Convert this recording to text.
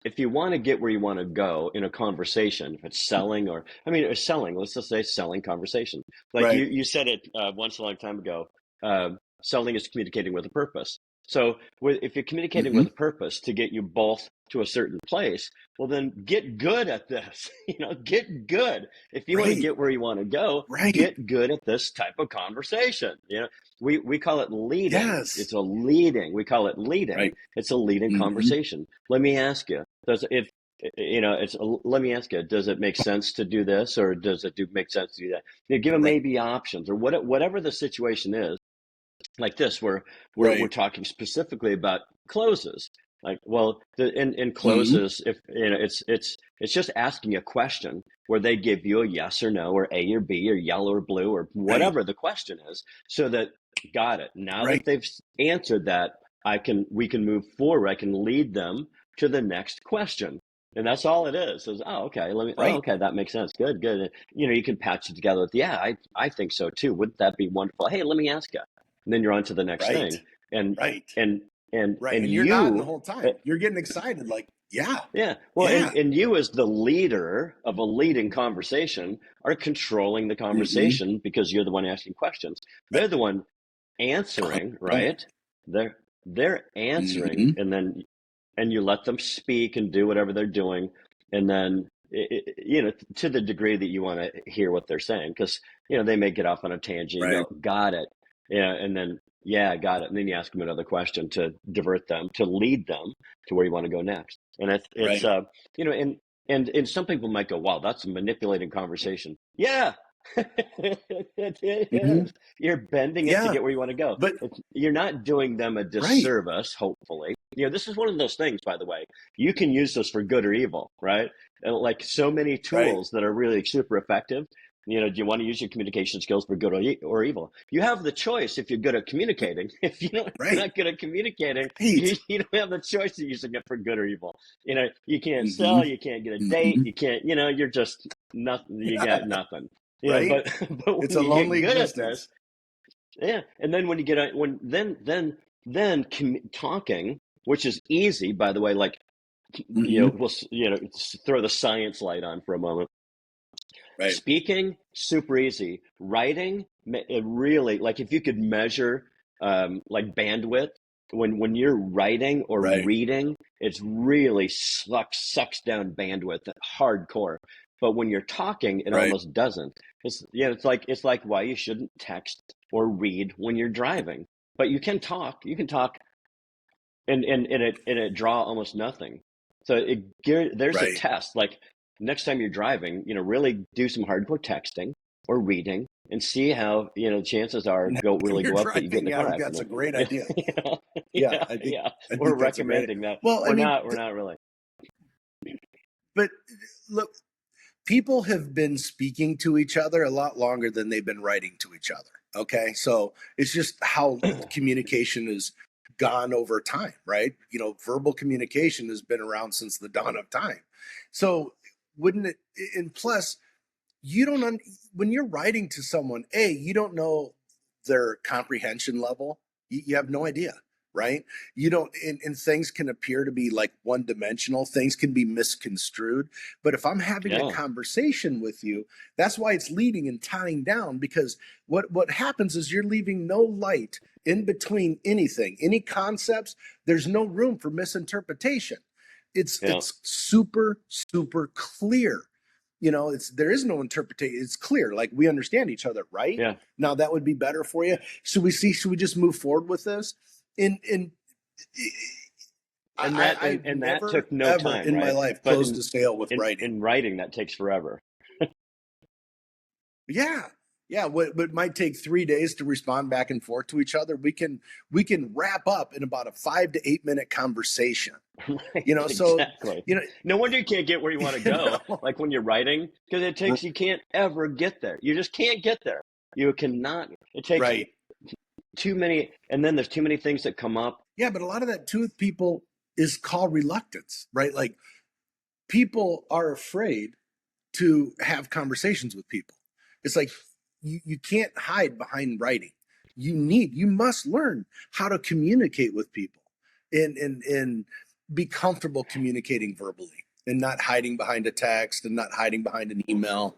if you want to get where you want to go in a conversation, if it's selling or, I mean, it's selling, let's just say selling conversation. Like Right. you said it once a long time ago, selling is communicating with a purpose. So if you're communicating Hmm. with a purpose to get you both to a certain place, well, then get good at this. Get good. If you want to Right. get where you want to go, Right. get good at this type of conversation. We call it leading. Yes. It's a leading. We call it leading. Right. It's a leading Hmm. conversation. Let me ask you, does if let me ask you, does it make sense to do this or does it make sense to do that? Give them Right. maybe options or whatever the situation is. Like this, where we're Right. talking specifically about closes. Like, well, in Hmm. closes, if it's just asking a question where they give you a yes or no or A or B or yellow or blue or Right. whatever the question is, so that got it. Now that Right. they've answered that, we can move forward. I can lead them to the next question. And that's all it is oh, okay, Right. okay, that makes sense. Good, good. You can patch it together with, yeah, I think so too. Wouldn't that be wonderful? Hey, let me ask you. And then you're on to the next Right. thing. And Right. and Right. and And you're nodding the you whole uh, time. You're getting excited. Like, yeah, yeah, well, yeah. and you as the leader of a leading conversation are controlling the Hmm. conversation because you're the one asking questions. They're Right. the one answering, 100%. right? They're answering, Hmm. and you let them speak and do whatever they're doing, and then to the degree that you want to hear what they're saying, because they may get off on a tangent. You Right. go, got it, yeah, and then yeah, got it, and then you ask them another question to divert them, to lead them to where you want to go next. And it's Right. and some people might go, wow, that's a manipulating conversation. Yeah. It Hmm. is. You're bending it to Yeah. get where you want to go. But You're not doing them a right. disservice, hopefully. This is one of those things, by the way. You can use this for good or evil, right? And like so many Right. tools that are really super effective. Do you want to use your communication skills for good or evil? You have the choice if you're good at communicating. If you're Right. not good at communicating, Right. you don't have the choice of using it for good or evil. You can't Hmm. sell, you can't get a date, Hmm. you can't, you're just nothing, you got nothing. Right. But but It's when a you get lonely good at this, existence. yeah, and then when you get when then talking, which is easy, by the way, like Hmm. we'll throw the science light on for a moment. Right. Speaking, super easy. Writing, it really, like if you could measure like bandwidth, when you're writing or Right. reading, it's really sucks down bandwidth hardcore. But when you're talking, it Right. almost doesn't. It's like why you shouldn't text or read when you're driving. But you can talk. You can talk and it draw almost nothing. So there's a Right. test. Like next time you're driving, really do some hardcore texting or reading and see how chances are Next go time really you're go up that you get in driving, a yeah, I car think that's a accident. great Yeah, idea. yeah, Yeah, yeah, yeah. I We're think that's a great. recommending that. Well, I mean, We're not really. but look, people have been speaking to each other a lot longer than they've been writing to each other. Okay, so it's just how communication has gone over time, right? Verbal communication has been around since the dawn of time. So wouldn't it? And plus, you don't when you're writing to someone, you don't know their comprehension level. You have no idea, right? You don't, and things can appear to be like one dimensional. Things can be misconstrued. But if I'm having a Yeah, conversation with you, that's why it's leading and tying down, because what happens is you're leaving no light in between anything, any concepts. There's no room for misinterpretation. it's yeah, it's super super clear. There is no interpretation. It's clear, like we understand each other, right? yeah. Now that would be better for you. Should we just move forward with this? In I've And that never took no ever time, in my right? life But closed a sale with writing. in writing, that takes forever. Yeah. Yeah, what might take 3 days to respond back and forth to each other, we can wrap up in about a 5 to 8 minute conversation. Right, So exactly. you know, No wonder you can't get where you want to you go, know, like when you're writing, because you can't ever get there. You just can't get there. You cannot. It takes right? too many, and then there's too many things that come up. Yeah, but a lot of that too with people is called reluctance, right? Like people are afraid to have conversations with people. It's like you can't hide behind writing. You must learn how to communicate with people. And be comfortable communicating verbally and not hiding behind a text and not hiding behind an email.